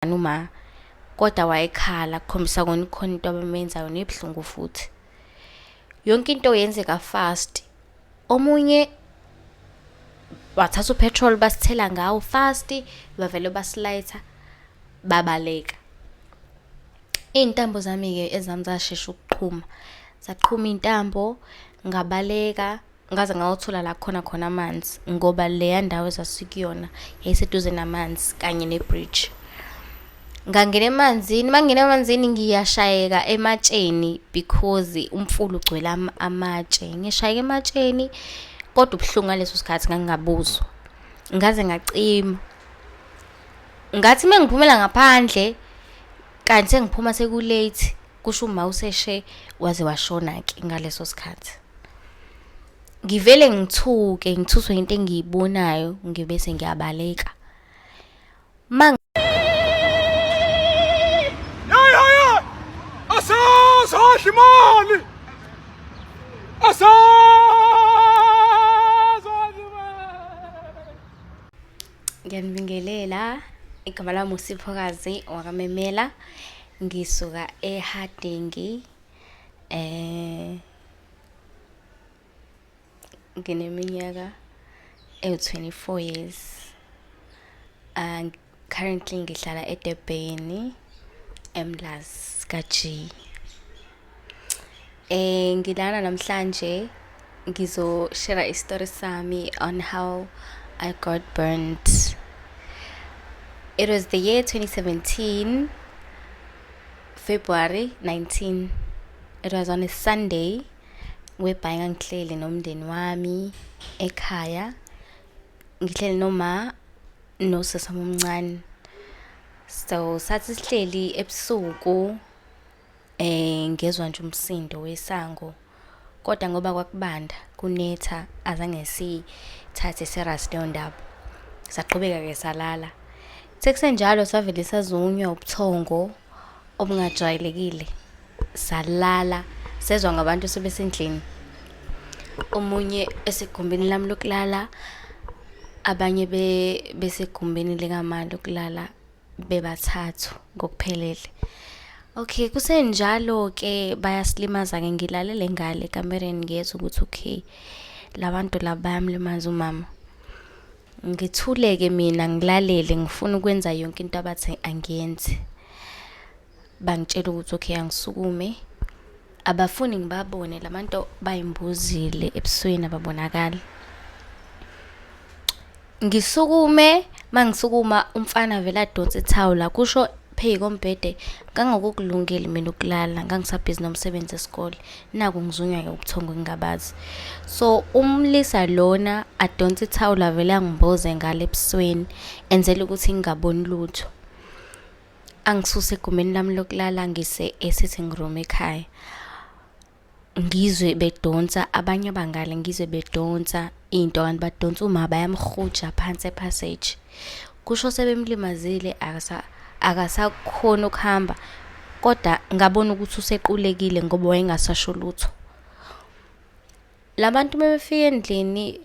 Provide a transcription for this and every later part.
uma kodwa wayekhala kukhombisa khona into abemenzayo nebuhlungu futhi. Yonke into yenzeka fast. Omunye wathatha upetrol basithela ngawo fast, bavele basilayitha babaleka. Iy'ntambo zami-ke ezami zashesha ukuqhuma. Zaqhuma iy'ntambo, ngabaleka, ngaze ngawuthola la khona amanzi ngoba leya ndawo ezasikuyona yayiseduze namanzi kanye ne-bridge. Ngangena emanzini, mangena emanzini ngiyashayeka ematsheni because umfula ugcwele amatshe. Ngishayeka ematsheni kodwa ubuhlungu ngaleso sikhathi ngangingabuzwa. Ngaze ngacima. Ngathi mengiphumela ngaphandle kanti sengiphuma sekulate, kusho uma useshe waze washona-ke ngaleso sikhathi. Ngivele ngithuswe into engiyibonayo ngibese ngiyabaleka. Ashimali! Ngiyanibingelela, igama lami uSiphokazi wakamemela. Ngisuka eHardingi. Ngineminyaka ewu-24 years. Currently ngihlala eDurban, eMlazi ka-G. Ngilana namhlanje ngizoshare istory sami on how I got burnt. It was the year 2017, February 19. It was on a Sunday. Whereby ngihleli nomndeni wami ekhaya. Ngihleli noma nosisi omncane. So sathi sihleli ebusuku ngezwa nje umsindo wesango. Kodwa ngoba kwakubanda kunetha azange sithathe serious leyo ndaba. Saqhubeka ke salala. Sekusenjalo savele sazunywa ubuthongo obungajwayelekile. Salala sezwa ngabantu sebesendlini. Omunye esegumbini lami lokulala, abanye besegumbini likamama lokulala bebathathu ngokuphelele. Okay, kusenjalo ke bayasilimaza ke ngilalele ngale kamereni ngiyezwa ukuthi okay labantu laba bayamlimaza umama. Ngithuleke mina ngilalele ngifuna ukwenza yonke into abathi angiyenze. Bangitshela ukuthi okay angisukume. Abafuni ngibabone labantu bayimbuzile ebusweni ababonakala. Ngisukume, mangisukuma umfana vela adonsa ithawula kusho pheyikombhede ngangokulungile mina ukulala ngangisabhizi nomsebenzi esikole. Naku ngizunywa ke ubuthongo ngingabazi. So umlisa lona adonsa ithawula vela angimboze ngale ebusweni enzela ukuthi ngingaboni lutho. Angisuse egumeni lami lokulala ngise sitting room ekhaya. Ngizwe bedonsa abanye abangale ngizwe bedonsa into kanti badonsa uma bayamhuja phansi epassage. Kusho sebemlimazile akasakhona ukuhamba kodwa ngabona ukuthi usequlekile ngoba wayengasasho lutho. Labantu bebefika endlini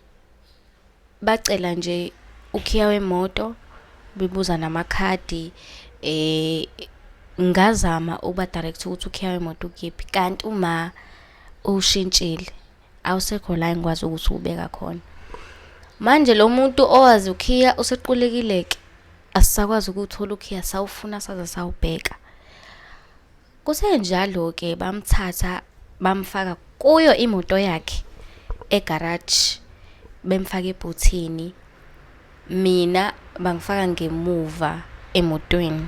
bacela nje ukhiya wemoto bebuza namakhadi ngazama uba direct ukuthi ukhiya wemoto ukephi kanti uma ushintshile awusekho la engikwazi ukuthi ubeka khona. Manje lo muntu owazi ukhiya usequlekileke asisakwazi ukuthola ukhiya sawufuna saze sawubheka. Kusenjalo ke bamthatha bamfaka kuyo imoto yakhe egarage bemfaka ebhuthini. Mina bangifaka ngemuva emotweni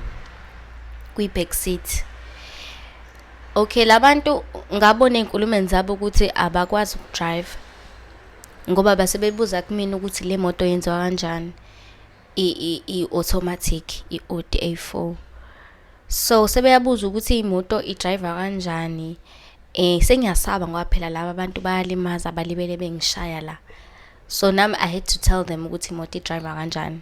kwi-back seat. Okay, labantu ngabona ey'nkulumeni zabo ukuthi abakwazi ukudrive ngoba basebebuza kumina ukuthi le moto yenziwa kanjani, i-automatic, i-Audi A4. So sebeyabuza ukuthi imoto idrive kanjani. Sengiyasaba ngoba phela laba abantu bayalimaza balibele bengishaya la. So nami I had to tell them ukuthi imoto idrive kanjani.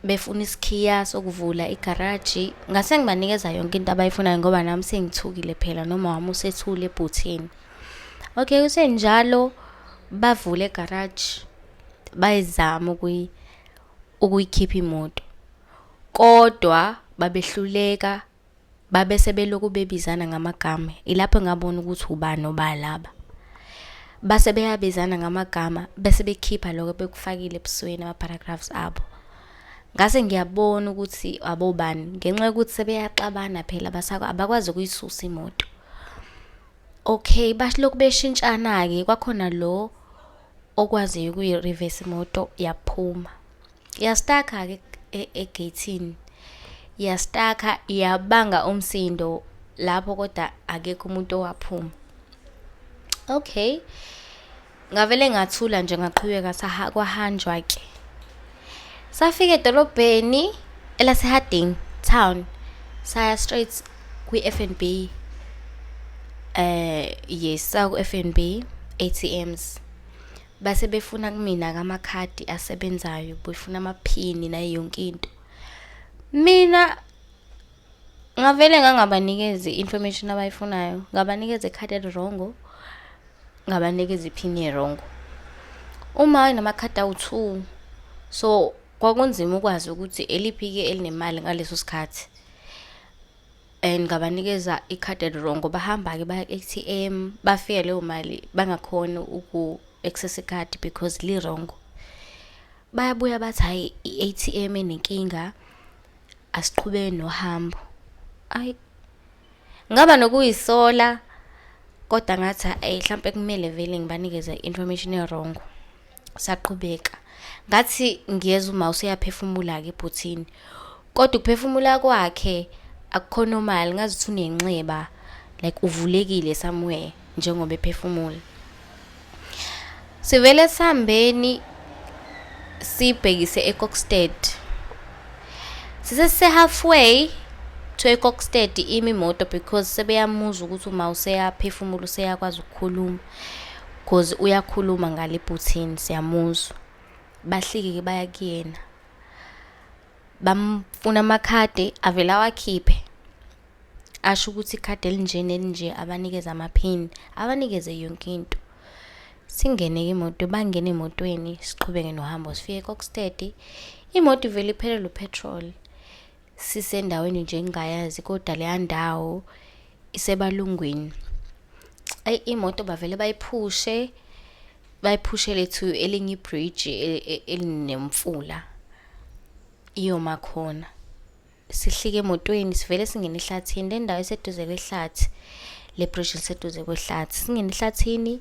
Befuna isikhiya sokuvula igarage, ngase ngibanikeza yonke into abayifunayo ngoba nami sengithukile phela noma wami usethule ebhuthini. Okay, kusenjalo bavule egarage bayizama ukuyikhipha imoto. kodwa babehluleka babese beloku bebizana ngamagama. Ilapho ngabona ukuthi ubani obalaba. Base beyabizana ngamagama bese bekhipha lokho bekufakile ebusweni ama-paragraphs abo. Ngase ngiyabona ukuthi abobani ngenxa yokuthi sebeyaxabana phela abakwazi ukuyisusa imoto. Okay, bashiloko beshintshana ke kwakhona lo okwazi ukuyi-reverse imoto yaphuma. Yastaka ke egateini. Yastaka yabanga umsindo lapho kodwa akekho umuntu owaphuma. Okay. Ngavele ngathula nje ngaqhubeka kwahanjwa ke. Safika edolobheni elaseHarding town. Saya straight kwi-F&B. Yes, ku F&B ATMs. Base befuna kumina ngamakhadi asebenzayo, befuna amaphini nayo yonke into. Mina ngavele ngangabanikeza information abayifunayo, ngabanikeza ikhadi elirongo, ngabanikeza iphini erongo. Uma ayinamakhadi awu2, so kwakunzima ukwazi ukuthi eliphi ke elinemali ngaleso sikhathi. And ngabanikeza ikhadi elirongo, bahamba ke baya ATM, bafika leyo mali bangakhona uku-access ikhadi because lirongo. Bayabuya bathi hayi i-ATM enenkinga, asiqhubeke nohambo. Ay, ngaba nokuyisola kodwa ngathi mhlambe kumele vele ngibanikeze information erongo. Saqhubeka. Ngathi ngiyeza uma useyaphefumula ke ebhuthini. Kodwa ukuphefumula kwakhe akukho normal, ngazithi unenxeba like uvulekile somewhere njengoba ephefumula. Sivele sihambeni sibhekise eKokstad. Sise halfway to eKokstad imoto because sebeyamuza ukuthi uma useyaphefumula useyakwazi ukukhuluma because uyakhuluma ngale ebhuthini siyamuzwa. Bahlike ke baya kuyena. Bamfuna amakhadi avela wakhiphe. Asho ukuthi ikhadi elinje abanikeza amaphini, abanikeze yonke into. Singene ke imoto, bangena emotweni, siqhubeke nohambo sifike eKokstad. Imoto ivele iphelele upetrol. Sisendaweni nje engayazi kodwa le ndawo isebalungwini. Imoto bavele bayiphushe lethu elinye ibridge elinemfula. Iyoma khona. Sihlike emotweni sivele singena ehlathini, le ndawo eseduze kwehlathi, le bridge liseduze kwehlathi. Singena ehlathini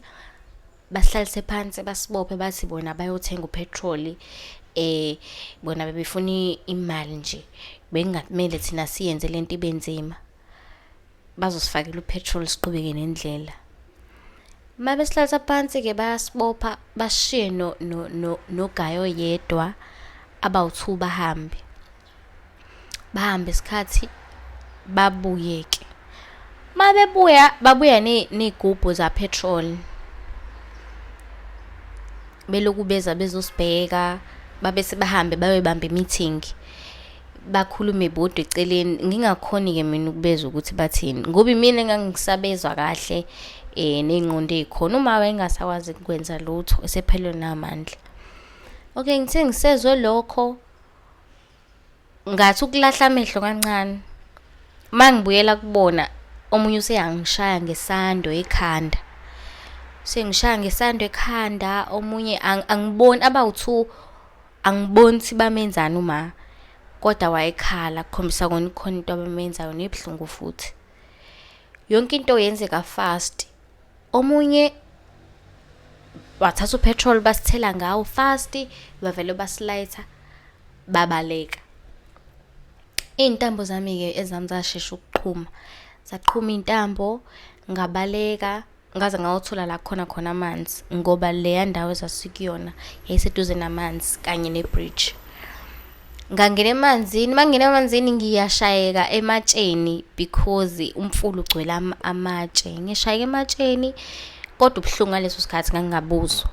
basihlalise phansi basibophe bathi bona bayothenga upetrol. Bona bebefuna imali nje. Bengakumele thina siyenze lento ibenzima. Bazosifakela upetrol siqhubeke nendlela. Mabe sihlalisa phansi ke bayasibopha bashiye no gayo yedwa abawu2 bahambe isikhathi babuye ke. Mabe babuya negubhu za petrol. Beloku bezosibheka babe sebahambe bayobamba meeting. Bakhulume bodwa eceleni ngingakhoni ke mina ukubeza ukuthi bathini ngoba mina ngangisabezwa kahle nezinqondo ezikhona uma wayengasakwazi ukwenza lutho esephelwe namandla. Okay, ngithe ngisezwe lokho ngathi ukulahla amehlo kancane. Mangibuyela kubona omunye useyangishaya ngesando ekhanda. Sengishaya ngesando ekhanda, omunye angiboni abawu2 angiboni ukuthi bamenzani uma kodwa wayekhala ukhombisa kona ikhona into abamenzayo nebhlungu futhi. Yonke into yenzeka fast. Omunye wathatha upetrol basithela ngawo fast, bavele basilayitha babaleka. Intambo zami ke ezami zashesha ukuqhuma. Zaqhuma intambo ngabaleka ngaze ngawuthola la khona amanzi ngoba le ndawo ezasikuyona yayiseduze namanzi kanye nebridge. Ngangena emanzini, mangena emanzini ngiyashayeka ematsheni because umfula ugcwele amatshe. Ngishayeka ematsheni kodwa ubhlungu ngaleso sikhathi ngangingabuzwa.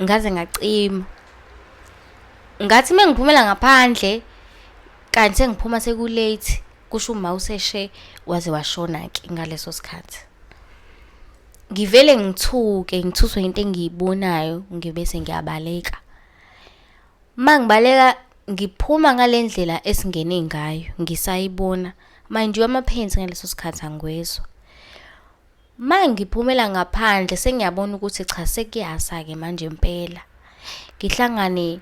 Ngaze ngacima. Ngathi mengiphumela ngaphandle kanti sengiphuma sekulate kusho uma useshe waze washona ke ngaleso sikhathi. Ngivele ngithuswe into engiyibonayo ngibese ngiyabaleka. Mangibaleka ngiphuma ngalendlela esingene ngayo ngisayibona. Manje amaphensi ngaleso sikhathi angiwezwa. Mangiphumela ngaphandle sengiyabona ukuthi cha sekuyasa ke manje impela. Ngihlangane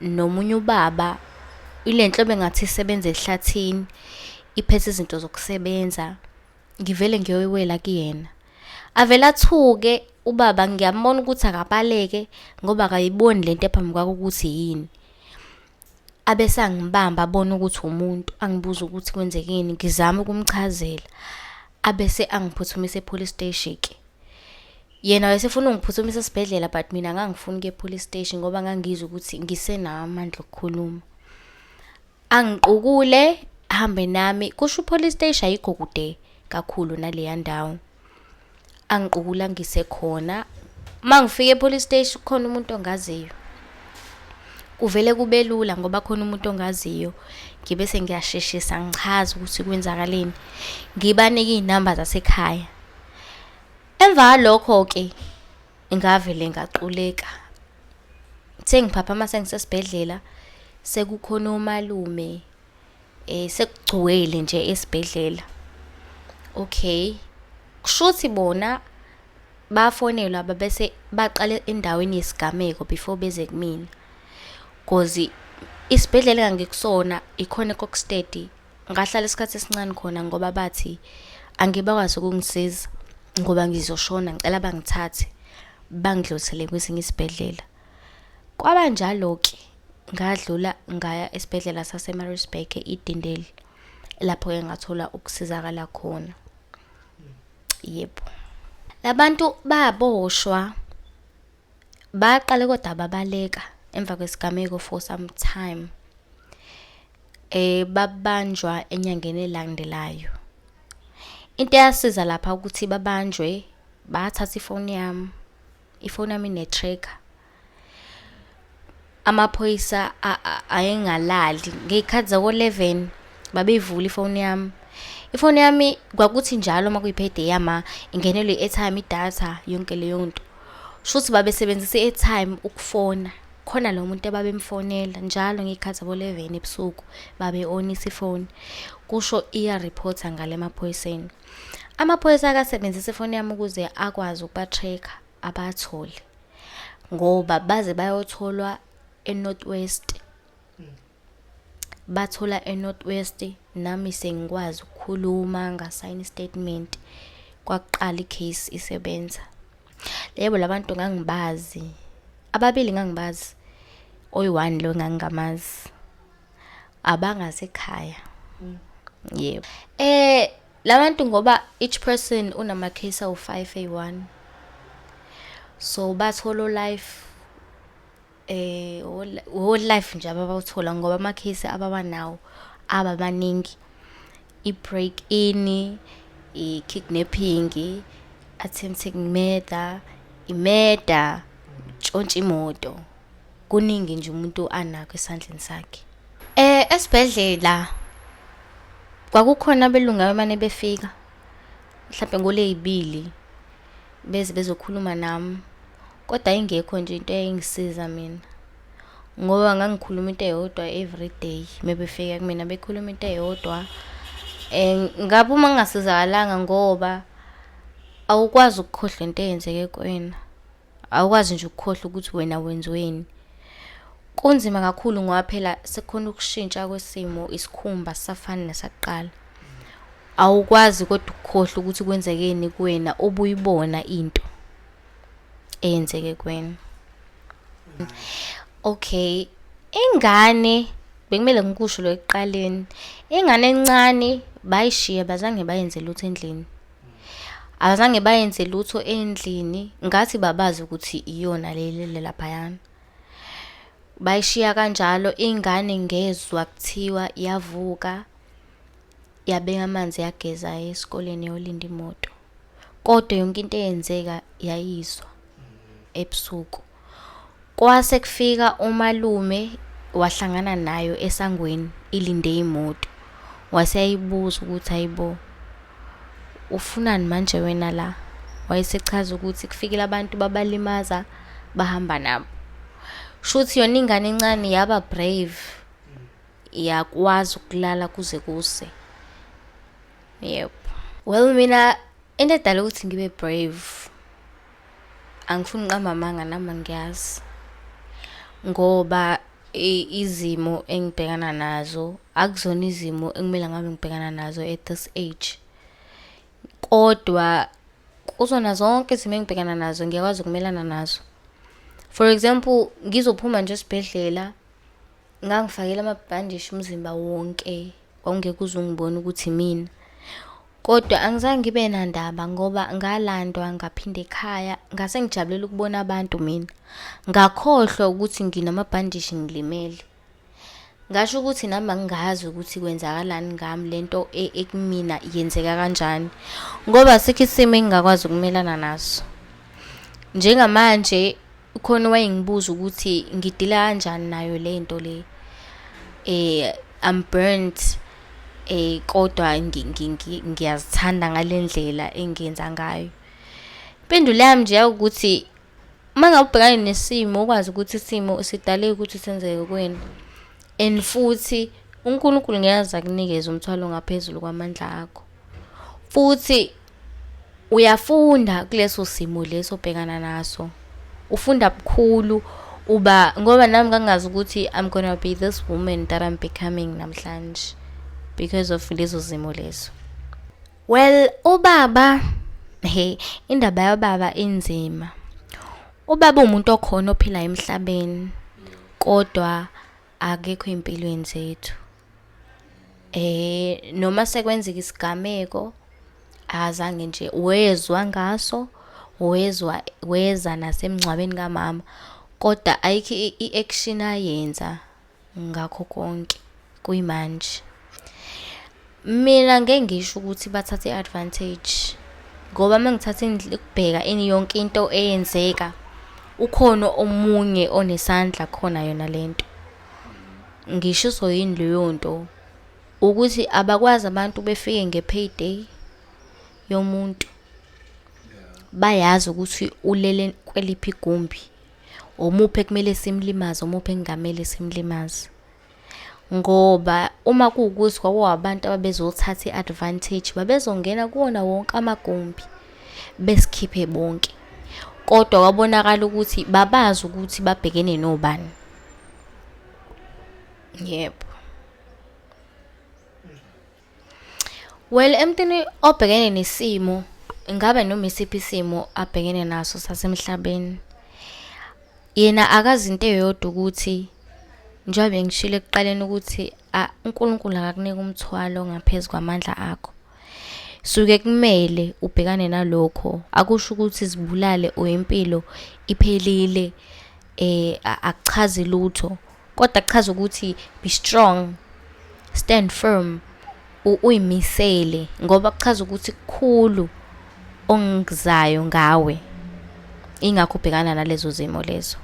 nomunye ubaba ile nhlobo engathi isebenza ehlathini iphethe izinto zokusebenza. Ngivele ngiyoyiwela kuyena. Avela athuke ubaba ngiyambona ukuthi akabaleke ngoba akayiboni lento ephambi kwakhe ukuthi yini. Abese angibamba abona ukuthi umuntu angibuza ukuthi kwenzekeni ngizama ukumchazela. Abese angiphuthumise epolice station ke. Yena wayesefuna ungiphuthumisa esibhedlela but mina ngangifuna ke epolice station ngoba ngangizwe ukuthi ngisenawo amandla okukhuluma. Angiqukule hambe nami kusho police station ayikho kude kakhulu naleya ndawo. Angiqukula ngisekhona. Mangifika epolice station khona umuntu ongaziyo. Kuvele kube lula ngoba khona umuntu ongaziyo. Ngibe sengiyasheshisa ngichaza ukuthi kwenzakaleni. Ngibanike izinamba zasekhaya. Emva lokho ke ngavele ngaquleka. Sengiphaphama sengisesibhedlela sekukhona umalume sekugcwele nje esibhedlela. Okay. Kushuthi bona bafonelwa bese baqale endaweni yesigameko before beze kumina. Cause isibhedlela ngikusona ikhona eKokstad. Ngahlala isikhathi esincane khona ngoba bathi angibakwazi ukungisiza ngoba ngizoshona ngicela bangithathe bangidlulisele kwesinye isibhedlela. Kwaba njalo ke ngadlula ngaya esibhedlela saseMaritzburg eDindeli lapho ke ngathola ukusizakala khona. Yebo. Labantu baboshwa baqale kodwa babaleka emva kwesigameko for some time. Babanjwa enyangeni elandelayo. Into eyasiza lapha ukuthi babanjwe bathatha ifoni yami ine-tracker. Amaphoyisa ayengalali ngezikhathi zako-11 babevula ifoni yami. Ifoni yami kwakuthi njalo makuyiphethe yama ingenelwe i-airtime, idatha, yonke leyo nto. Shuthi babesebenzisa i-airtime ukufona. Khona lo muntu ebabemfonela njalo ngezikhathi zabo-11 ebusuku babe onisa ifoni. Kusho iya reporter ngale maphoyiseni. Amaphoyisa akasebenzisa ifoni yami ukuze akwazi ukuba-tracker abathole. Ngoba baze bayotholwa eNorthwest. Bathola eNorthwest nami sengikwazi ukukhuluma ngasayina istatement kwaqala icase isebenza. Yebo labantu ngangibazi. Ababili ngangibazi. Oyi-1 lo ngangamazi. Abangasekhaya. Yebo. Labantu ngoba each person unama case awu5A1. So bathola life whole life nje abawuthola ngoba ama case ababanawo ababaningi. I-break in, i-kidnapping, attempted murder, imurder, ntshontsha imoto. Kuningi nje umuntu anakho esandleni sakhe. Esibhedlela kwakukhona belunga emane befika mhlawumbe ngolezibili beze bezokhuluma nami. Kodwa ingekho nje into eyingisiza mina. Ngoba ngangikhuluma into eyodwa every day. Mebefika kumina bekhuluma into eyodwa. Ngabe uma ngingasizakalanga ngoba awukwazi ukukhohlwa into eyenzeke kuwena. Awukwazi nje ukukhohlwa ukuthi wena wenziweni. Kunzima kakhulu ngoba phela sekukhona ukushintsha kwesimo, isikhumba safana nesaqala. Awukwazi kodwa ukukhohlwa ukuthi kwenzekeni kuwena obuyibona into eyenzeke kuwena. Okay, ingane bekumele ngikusho lo ekuqaleni. Ingane encane bayishiya bazange bayenze lutho endlini. Abazange bayenze lutho endlini ngathi babazi ukuthi iyona leli laphayana. Bayishiya kanjalo ingane ngezwe kuthiwa yavuka yabeka amanzi yageza esikoleni yolinda imoto. Kodwa yonke into eyenzeka yayizwa ebusuku. Kwase kufika umalume wahlangana nayo esangweni ilinde imoto. Waseyibuza ukuthi hayibo ufunani manje wena la? Wayesechaza ukuthi kufikile abantu babalimaza bahamba nabo. Shuthi yona ingane encane yaba brave iyakwazi ukulala kuze kuse. Yep. Well, mina into edala ukuthi ngibe brave, angifuni uqamba amanga nami ngiyazi, ngoba izimo engibhekana nazo akuzona izimo ekumele ngabe ngibhekana nazo at this age. Kodwa kuzona zonke izimo engibhekana nazo ngiyakwazi ukumelana nazo. For example, ngizophuma nje esibhedlela ngangifakela amabhandishi umzimba wonke, kwakungeke uze ungibone ukuthi mina. Kodwa angizange ngibe nandaba ngoba ngalandwa ngaphinda ekhaya, ngase ngijabulela ukubona abantu mina. Ngakhohlwa ukuthi nginamabhandishi ngilimele. Ngasho ukuthi nami angingazi ukuthi kwenzakalani ngami lento ekumina yenzeka kanjani, ngoba sikho isimo engingakwazi ukumelana naso. Njengamanje khona wayengibuza ukuthi ngidila kanjani nayo lento le. I'm burnt, kodwa ngiyazithanda ngalendlela engiyenza ngayo. Impendulo yami nje ukuthi mangabe ubhekane nesimo ukwazi ukuthi isimo sidale ukuthi senzeke kuwena, and futhi uNkulunkulu ngiyazi akunikeza umthwalo ngaphezulu kwamandla akho. Futhi uyafunda kuleso simo leso obhekana naso. Ufunda bukhulu ngoba nami ngangazi ukuthi I'm gonna be this woman that I'm becoming namhlanje because of lezo zimo lezo. Well, ubaba, indaba yababa inzima. Ubaba umuntu okhona ophila emhlabeni, kodwa akekho empilweni zethu. Noma sekwenzeka isigameko azange nje wezwa ngaso, weza nasemncwabeni kamama, kodwa ayikho i-action ayenza ngakho konke kuyimanje. Mina ngeke ngisho ukuthi bathathe advantage, ngoba mangithatha ukubheka yonke into eyenzeka, ukhona omunye onesandla khona yona lento. Ngisho yini leyo nto ukuthi abakwazi abantu befike nge-payday yomuntu, bayazi ukuthi ulele kweliphi igumbi, omuphi ekumele simlimaze, omuphi engamele simlimaze. Ngoba uma kuwukuthi kwakuwabantu ababezothatha i-advantage, babezongena kuwona wonke amagumbi besikhiphe bonke. Kodwa kwabonakala ukuthi babazi ukuthi babhekene nobani. Yep. Well, emntwini obhekene nesimo, ingaba noma isiphi isimo abhekene naso sasemhlabeni, yena akazi into eyodwa ukuthi njengoba ngishilo ekuqaleni ukuthi uNkulunkulu akakunika umthwalo ngaphezu kwamandla akho. Suke kumele ubhekane nalokho. Akusho ukuthi izibulale or impilo iphelile, akuchazi lutho, kodwa akuchaza ukuthi be strong, stand firm, uyimisele, ngoba kuchaza ukuthi kukhulu ongizayo ngawe, ingakho ubhekana nalezo zimo lezo.